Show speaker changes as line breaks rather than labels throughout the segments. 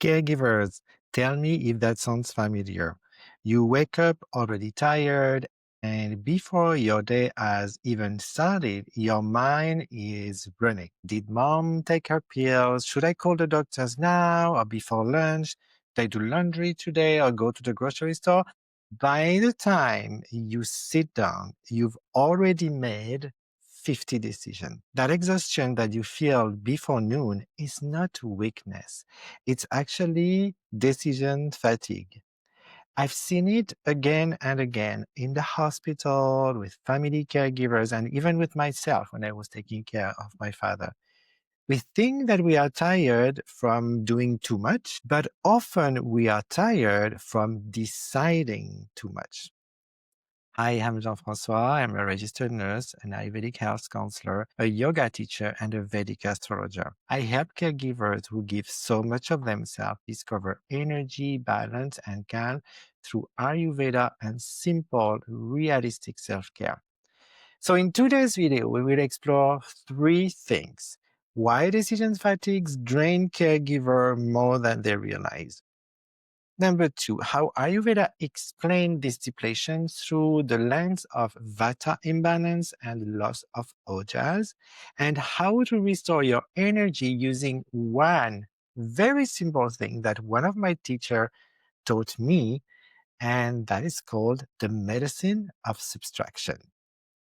Caregivers, tell me if that sounds familiar. You wake up already tired, and before your day has even started, your mind is running. Did mom take her pills? Should I call the doctors now or before lunch? Did I do laundry today or go to the grocery store? By the time you sit down, you've already made 50 decisions. That exhaustion that you feel before noon is not weakness. It's actually decision fatigue. I've seen it again and again in the hospital with family caregivers and even with myself when I was taking care of my father. We think that we are tired from doing too much, but often we are tired from deciding too much. Hi, I'm Jean-François. I'm a registered nurse, an Ayurvedic health counselor, a yoga teacher, and a Vedic astrologer. I help caregivers who give so much of themselves discover energy, balance, and calm through Ayurveda and simple, realistic self-care. So in today's video, we will explore three things. Why decision fatigues drain caregiver more than they realize. Number two, how Ayurveda explains this depletion through the lens of Vata imbalance and loss of Ojas, and how to restore your energy using one very simple thing that one of my teachers taught me, and that is called the medicine of subtraction.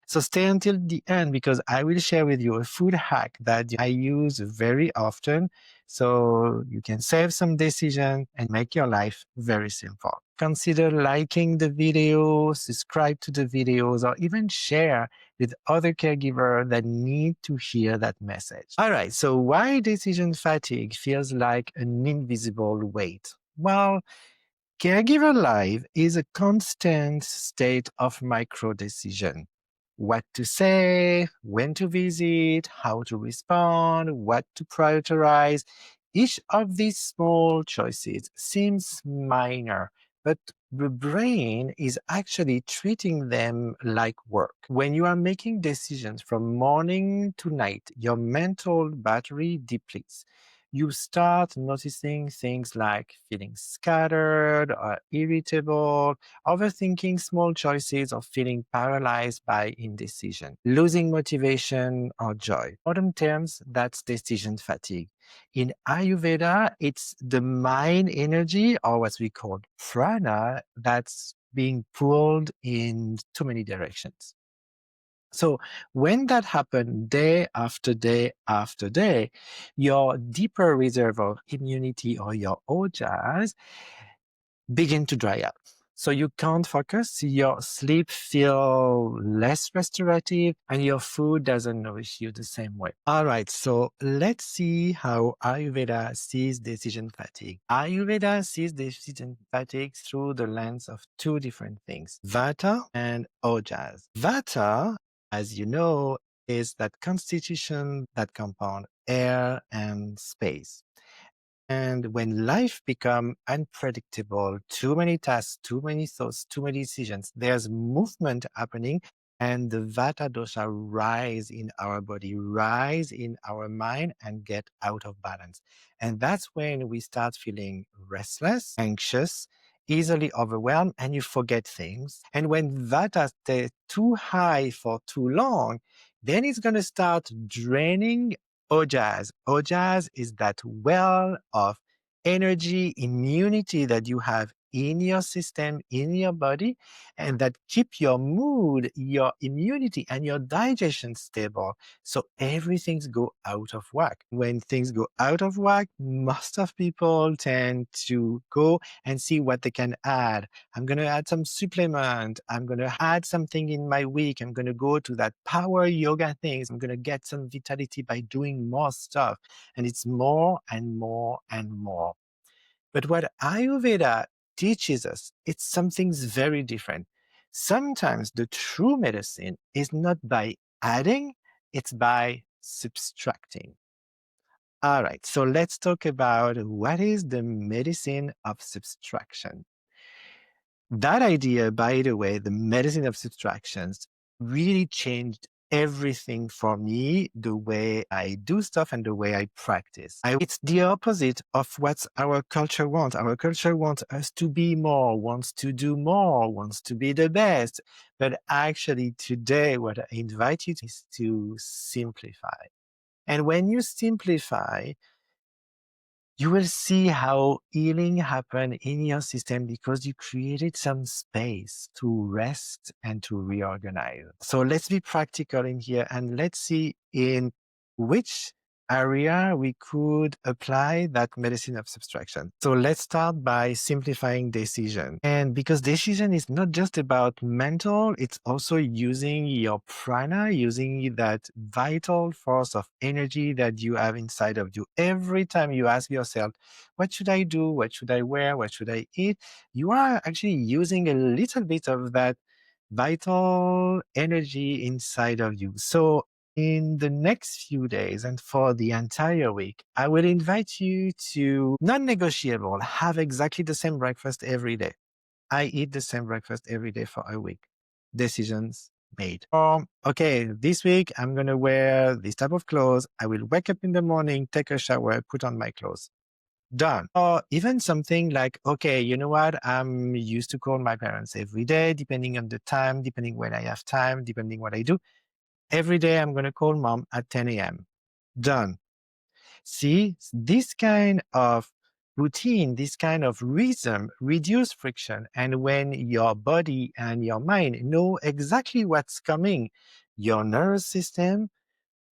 So stay until the end because I will share with you a food hack that I use very often so you can save some decision and make your life very simple. Consider liking the video, subscribe to the videos, or even share with other caregivers that need to hear that message. All right, so why decision fatigue feels like an invisible weight? Well, caregiver life is a constant state of micro decision. What to say, when to visit, how to respond, what to prioritize. Each of these small choices seems minor, but the brain is actually treating them like work. When you are making decisions from morning to night, your mental battery depletes. You start noticing things like feeling scattered or irritable, overthinking small choices, or feeling paralyzed by indecision, losing motivation or joy. In modern terms, that's decision fatigue. In Ayurveda, it's the mind energy, or what we call prana, that's being pulled in too many directions. So when that happens day after day after day, your deeper reserve of immunity or your ojas begin to dry up. So you can't focus, your sleep feel less restorative, and your food doesn't nourish you the same way. All right, so let's see how Ayurveda sees decision fatigue. Ayurveda sees decision fatigue through the lens of two different things, Vata and Ojas. Vata, as you know, is that constitution that compound air and space. And when life becomes unpredictable, too many tasks, too many thoughts, too many decisions, there's movement happening and the Vata dosha rise in our body, rise in our mind and get out of balance. And that's when we start feeling restless, anxious, easily overwhelmed, and you forget things. And when Vata stays too high for too long, then it's going to start draining Ojas. Ojas is that well of energy, immunity that you have in your system, in your body, and that keep your mood, your immunity, and your digestion stable. So everything's go out of whack. When things go out of whack, most of people tend to go and see what they can add. I'm going to add some supplement. I'm going to add something in my week. I'm going to go to that power yoga things. I'm going to get some vitality by doing more stuff. And it's more and more and more. But what Ayurveda teaches us, it's something very different. Sometimes the true medicine is not by adding, it's by subtracting. All right, so let's talk about what is the medicine of subtraction. That idea, by the way, the medicine of subtractions, really changed everything for me, the way I do stuff and the way I practice. It's the opposite of what our culture wants. Our culture wants us to be more, wants to do more, wants to be the best. But actually today, what I invite you to is to simplify. And when you simplify, you will see how healing happened in your system because you created some space to rest and to reorganize. So let's be practical in here and let's see in which area we could apply that medicine of subtraction. So let's start by simplifying decision. And because decision is not just about mental, it's also using your prana, using that vital force of energy that you have inside of you. Every time you ask yourself, what should I do? What should I wear? What should I eat? You are actually using a little bit of that vital energy inside of you. So in the next few days and for the entire week, I will invite you to non-negotiable, have exactly the same breakfast every day. I eat the same breakfast every day for a week. Decisions made. Okay, this week I'm going to wear this type of clothes. I will wake up in the morning, take a shower, put on my clothes. Done. Or even something like, okay, you know what? I'm used to call my parents every day, depending on the time, depending when I have time, depending what I do. Every day I'm going to call mom at 10 a.m. Done. See, this kind of routine, this kind of rhythm reduce friction. And when your body and your mind know exactly what's coming, your nervous system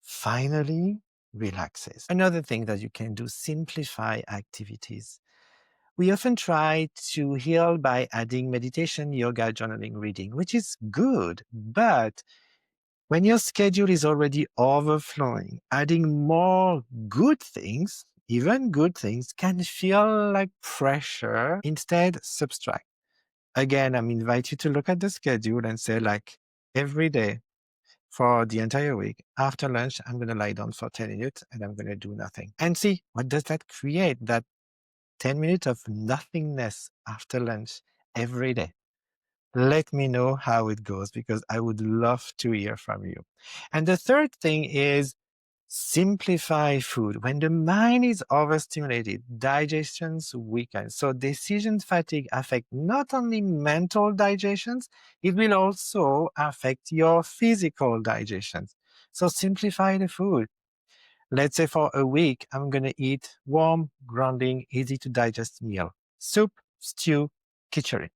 finally relaxes. Another thing that you can do, simplify activities. We often try to heal by adding meditation, yoga, journaling, reading, which is good, but when your schedule is already overflowing, adding more good things, even good things, can feel like pressure. Instead, subtract. Again, I'm invite you to look at the schedule and say, like, every day for the entire week, after lunch, I'm going to lie down for 10 minutes and I'm going to do nothing. And see, what does that create? That 10 minutes of nothingness after lunch every day. Let me know how it goes because I would love to hear from you. And the third thing is simplify food. When the mind is overstimulated, digestions weaken. So decision fatigue affect not only mental digestions, it will also affect your physical digestions. So simplify the food. Let's say for a week, I'm going to eat warm, grounding, easy to digest meal. Soup, stew, khichdi.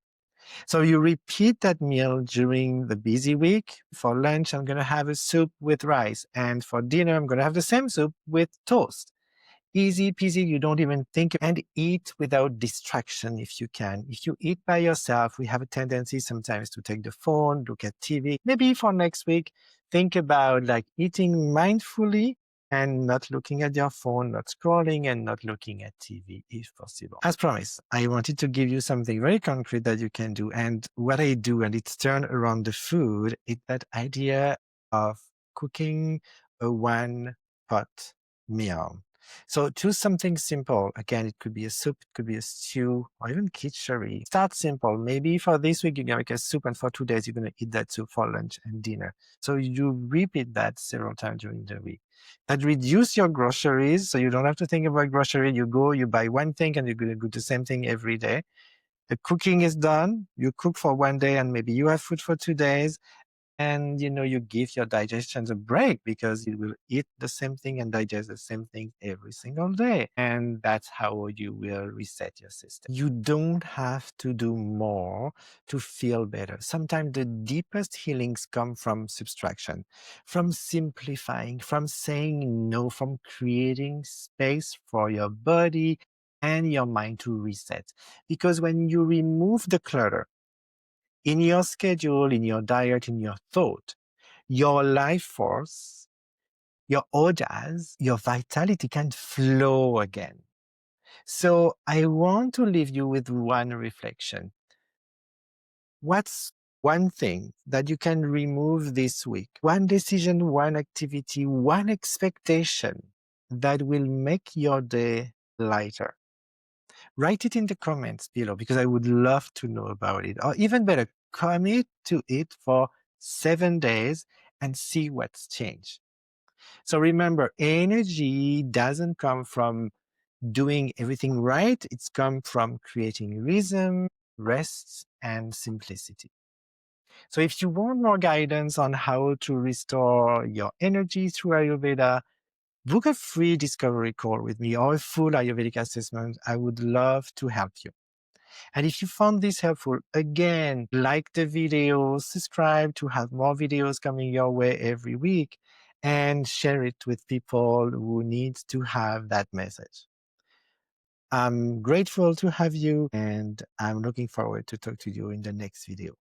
So you repeat that meal during the busy week. For lunch, I'm going to have a soup with rice. And for dinner, I'm going to have the same soup with toast. Easy peasy, you don't even think, and eat without distraction if you can. If you eat by yourself, we have a tendency sometimes to take the phone, look at TV. Maybe for next week, think about like eating mindfully and not looking at your phone, not scrolling and not looking at TV if possible. As promised, I wanted to give you something very concrete that you can do. And what I do, and it's turned around the food, is that idea of cooking a one pot meal. So choose something simple. Again, it could be a soup, it could be a stew, or even khichdi. Start simple. Maybe for this week, you're going to make a soup, and for 2 days, you're going to eat that soup for lunch and dinner. So you repeat that several times during the week. That reduce your groceries, so you don't have to think about grocery. You go, you buy one thing, and you're going to do the same thing every day. The cooking is done. You cook for 1 day, and maybe you have food for 2 days. And you give your digestion a break because it will eat the same thing and digest the same thing every single day. And that's how you will reset your system. You don't have to do more to feel better. Sometimes the deepest healings come from subtraction, from simplifying, from saying no, from creating space for your body and your mind to reset. Because when you remove the clutter, in your schedule, in your diet, in your thought, your life force, your ojas, your vitality can flow again. So I want to leave you with one reflection. What's one thing that you can remove this week? One decision, one activity, one expectation that will make your day lighter. Write it in the comments below because I would love to know about it. Or even better, commit to it for 7 days and see what's changed. So remember, energy doesn't come from doing everything right. It's come from creating rhythm, rest, and simplicity. So if you want more guidance on how to restore your energy through Ayurveda, book a free discovery call with me or a full Ayurvedic assessment. I would love to help you. And if you found this helpful, again, like the video, subscribe to have more videos coming your way every week, and share it with people who need to have that message. I'm grateful to have you, and I'm looking forward to talk to you in the next video.